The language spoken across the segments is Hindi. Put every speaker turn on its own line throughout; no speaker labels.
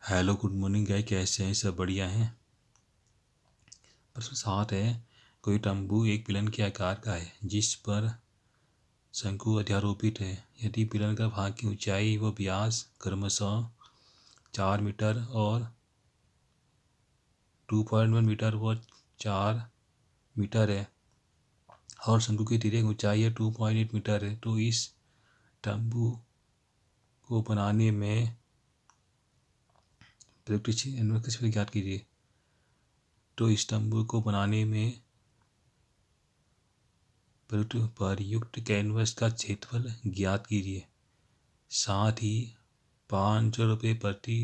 हेलो गुड मॉर्निंग गाय, कैसे हैं? सब बढ़िया हैं। प्रश्न 7 है, कोई तंबू एक पिलन के आकार का है जिस पर शंकु अध्यारोपित है। यदि पिलन का भाग की ऊंचाई व व्यास क्रमशः 4 मीटर और 2.1 मीटर व 4 मीटर है और शंकु की तिर्यक ऊंचाई है 2.8 मीटर है, तो इस तंबू को बनाने में प्रयुक्त ज्ञात कीजिए। तो इस तंबू को बनाने में प्रयुक्त कैनवस का क्षेत्रफल ज्ञात कीजिए। साथ ही 500 रुपये प्रति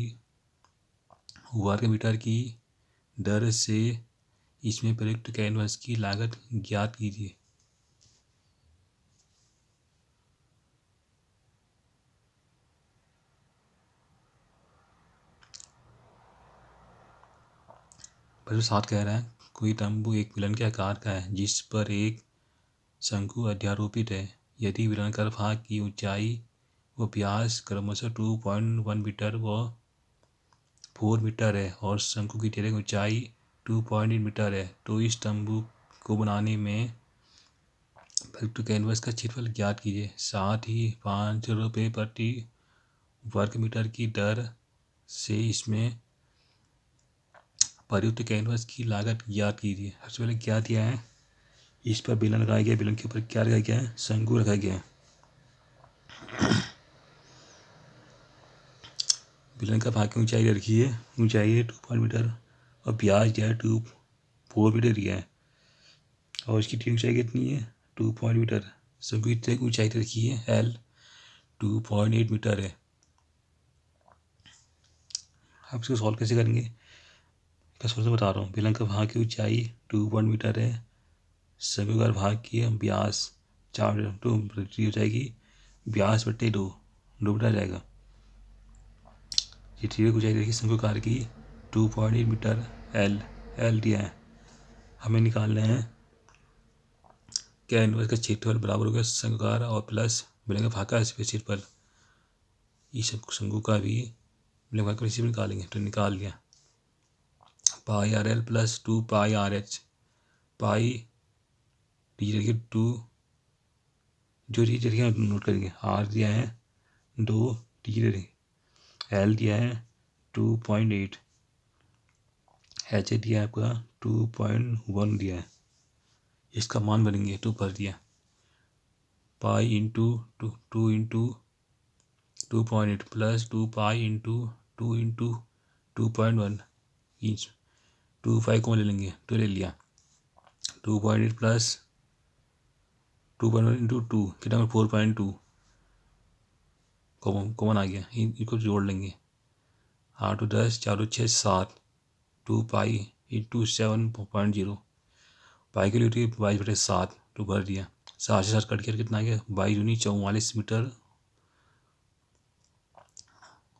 वर्ग मीटर की दर से इसमें प्रयुक्त कैनवस की लागत ज्ञात कीजिए। प्रश्न 7 कह रहा है, कोई तंबू एक पिलन के आकार का है जिस पर एक शंकु अध्यारोपित है। यदि पिलनकर भाग की ऊंचाई व व्यास क्रमशः 2.1 मीटर व 4 मीटर है और शंकु की तिर्यक ऊंचाई 2.8 मीटर है, तो इस तंबू को बनाने में प्रयुक्त कैनवस का क्षेत्रफल ज्ञात कीजिए। साथ ही 500 रुपये प्रति वर्ग मीटर की दर से इसमें प्रयुक्त कैनवस की लागत ज्ञात कीजिए। सबसे पहले क्या दिया है, इस पर बेलन लगाया गया, बेलन के ऊपर क्या रखा गया है, शंकु रखा गया है। बेलन का भाग की ऊंचाई रखी है, ऊंचाई है 2 मीटर और व्यास दिया है 4 मीटर दिया है और इसकी टी ऊंचाई कितनी है 2 मीटर। शंकु की ऊंचाई रखी है L 2.8 मीटर है। आप इसको सॉल्व कैसे करेंगे, इसका सोल्यूशन बता रहा हूँ। बेलन का भाग की ऊंचाई 2 मीटर है, शंकु का भाग की व्यास 4 मीटर, तो हो जाएगी व्यास बट्टे 2 मीटर आ जाएगा। ये ठीक ऊंचाई देखिए शंकुकार की 2.8 मीटर एल दिया है। हमें निकालना है कैनवस का क्षेत्रफल बराबर हो गया शंकुकार और प्लस बेलन का भाग का क्षेत्रफल। इस शंकु का भी बेलन भाग का क्षेत्रफल निकालेंगे, तो निकाल लिया। पाई आर एल प्लस 2 पाई आर एच, पाई टी देखिए 2 जो टी देखिए नोट करेंगे। आर दिया है 2, टी देखिए एल दिया है 2.8, एच दिया है आपका 2.1 दिया है। इसका मान बनेंगे 2 भर दिया, pi into 2.8 plus 2 pi into 2.1 inch 2.5 को ले लेंगे, तो ले लिया 2.8 प्लस 2.1 इंटू 2 कितना 4.2 कॉमन आ गया, इनको जोड़ लेंगे। 8 10 4 6 7 2 पाई इंटू 7.0 पाई के लिए 22/7 तो भर दिया। 7 से 7 कट कर कितना आ गया 22 44 मीटर,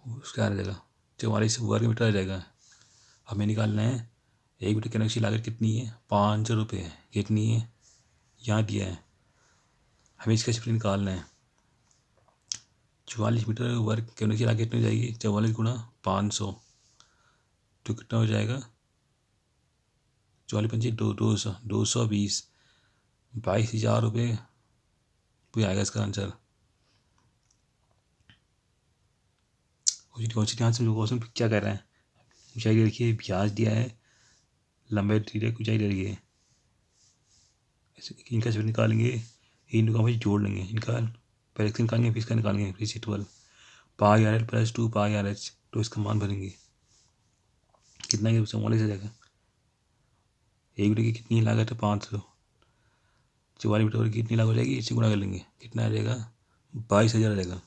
उसका आ जाएगा 44 वर्ग मीटर आ जाएगा। हमें निकालना है एक मीटर कनेक्शन की लागत कितनी है 500 रुपये है, कितनी है यहाँ दिया है। हमें इसका क्षेत्रफल निकालना है। 44 मीटर वर्ग कनेक्शन की लागत कितनी हो जाएगी 44 गुणा 500, तो कितना हो जाएगा 44 पंची 220 22,000 रुपये कोई आएगा इसका आंसर। क्वेश्चन क्वेश्चन क्या कह रहा है, ऊंचाई दे रखी है, ब्याज दिया है, लंबाई दी है, ऊंचाई दे रखी है। इनका क्षेत्रफल निकालेंगे, इनको हम जोड़ लेंगे, इनका पहले इसका निकालेंगे फिर इसका निकालेंगे, फिर क्षेत्रफल पाई आर एल प्लस 2 पाई आर एच, तो इसका मान भरेंगे कितना 44 आ जाएगा। एक मीटर की कितनी लागत है 500, 44 मीटर की कितनी लागत हो जाएगी, इससे गुणा कर लेंगे, कितना आ जाएगा 22,000 आ जाएगा।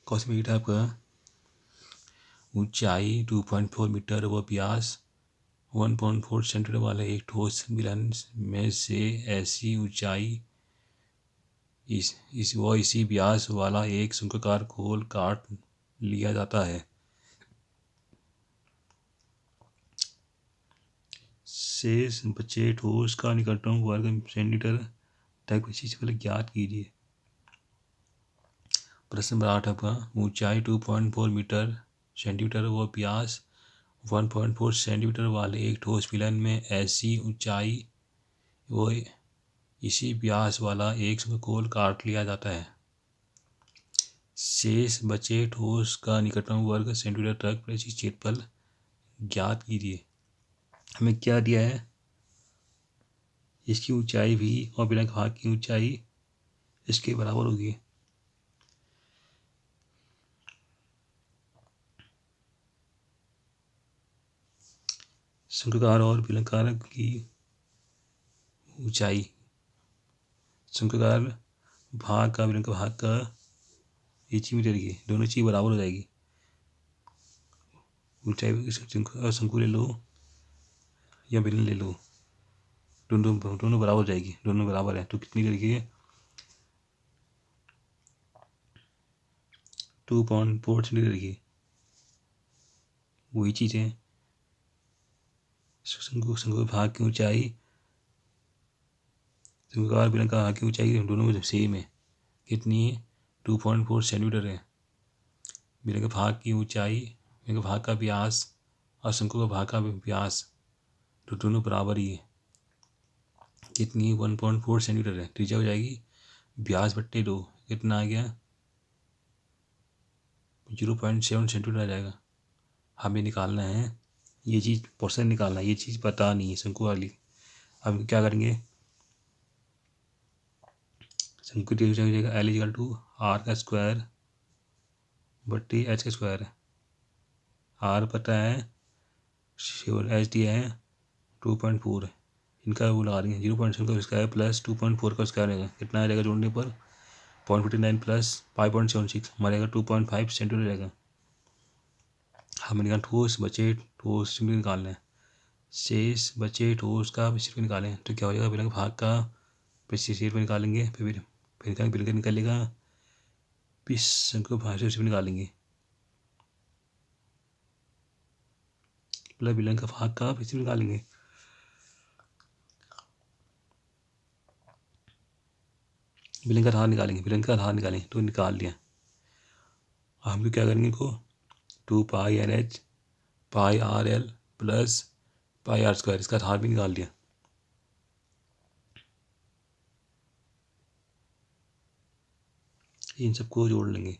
कौन सा मीट है आपका ऊंचाई 2.4 मीटर व व्यास 1.4 सेंटीमीटर वाले एक ठोस विलयन में से ऐसी ऊंचाई इसी व्यास वाला एक शंक्वाकार खोल काट लिया जाता है। शेष बचे ठोस का निकटतम वर्ग सेंटीमीटर तक प्रिंसिपल ज्ञात कीजिए। प्रश्न नंबर 8 आपका ऊंचाई 2.4 मीटर सेंटीमीटर व व्यास 1.4 सेंटीमीटर वाले एक ठोस विलयन में ऐसी ऊंचाई व इसी व्यास वाला एक शंक्वाकार काट लिया जाता है। शेष बचे ठोस का निकटतम वर्ग सेंटीमीटर तक परिचित क्षेत्रफल ज्ञात कीजिए। हमें क्या दिया है, इसकी ऊंचाई भी और बिना भाग की ऊंचाई इसके बराबर होगी। शंक्वाकार और बेलनाकार की ऊंचाई, शंक्वाकार भाग का बेलनाकार भाग का एक मीटर की दोनों चीज बराबर हो जाएगी। ऊंचाई शंकु ले लो या बेलन ले लो, दोनों बराबर हो जाएगी, दोनों बराबर है तो कितनी करके 2.4 सेंटीमीटर की वही चीज है। शंकु भाग की ऊंचाई शंक्वाकार बेलनाकार भाग की ऊंचाई दोनों सेम है, कितनी 2.4 सेंटीमीटर है। बेलनाकार भाग की ऊंचाई, बेलनाकार भाग का व्यास और शंकु का भाग का व्यास तो दोनों बराबर ही है, कितनी 1.4 सेंटीमीटर है। त्रिज्या हो जाएगी व्यास बट्टे 2, कितना आ गया 0.7 सेंटीमीटर आ जाएगा। हमें निकालना है ये चीज़, पोर्शन निकालना है, ये चीज़ पता नहीं है शंकु वाली। अब क्या करेंगे, शंकु की जगह L इक्वल टू R का स्क्वायर बट्टी H का स्क्वायर है। R पता है श्योर, H दिया है 2.4 है, इनका वो लगा देंगे 0.7 का स्क्वायर प्लस 2.4 का स्क्वायर रहेगा, कितना आ जाएगा जोड़ने पर 0.59 प्लस 5.76 हमारे 2.5 सेंटीमीटर रहेगा। हमें निकाल ठोस बचे ठोस निकालना है, शेष बचे ठोस का विस्तीर्ण निकालें तो क्या हो जाएगा, बेलनाकार भाग का विस्तीर्ण निकालेंगे फिर बेलनाकार निकलेगा, इस शंकु भाग से विस्तीर्ण निकालेंगे प्लस बेलनाकार भाग का विस्तीर्ण निकालेंगे। बेलनाकार हार निकालेंगे, बेलनाकार हार निकालेंगे तो निकाल दिया। हम लोग क्या करेंगे इनको 2 पाई NH पाई RL plus pi R square, इसका हार भी निकाल दिया। इन सबको जोड़ लेंगे,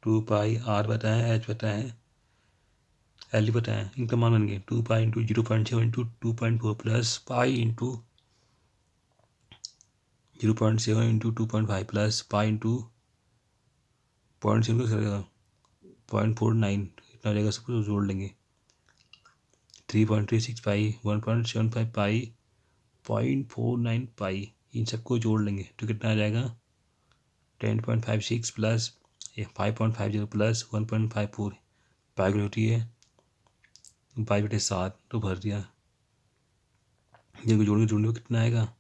टू पाई R पता है, H पता है, L पता है, इनका मान बन गया 2 pi into 0.7 into 2.4 plus pi into 0.7 into 2.5 plus pi into 0.7 0.49 इतना हो जाएगा, सबको जोड़ लेंगे 3.36 पाई 1.75 पाई 0.49 पाई, इन सबको जोड़ लेंगे तो कितना आ जाएगा 10.56 प्लस 5.50 प्लस 1.54 पाई की होती है 5/7 तो भर दिया। जिनको जोड़ने में कितना आएगा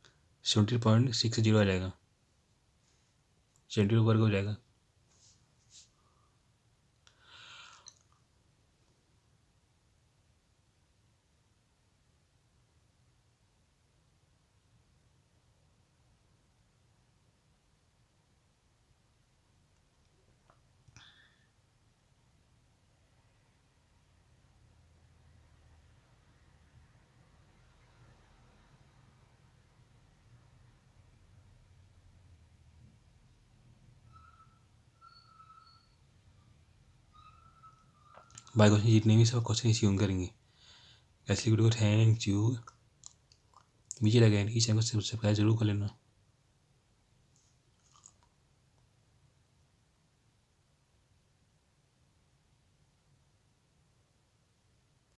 70.60 आ जाएगा, सेंटीमीटर वर्ग हो जाएगा। बाय क्वेश्चन जितने भी सब क्वेश्चन इसी करेंगे। ऐसे वीडियो को थैंक यू, नीचे लगे इस चैनल को सब्सक्राइब जरूर कर लेना।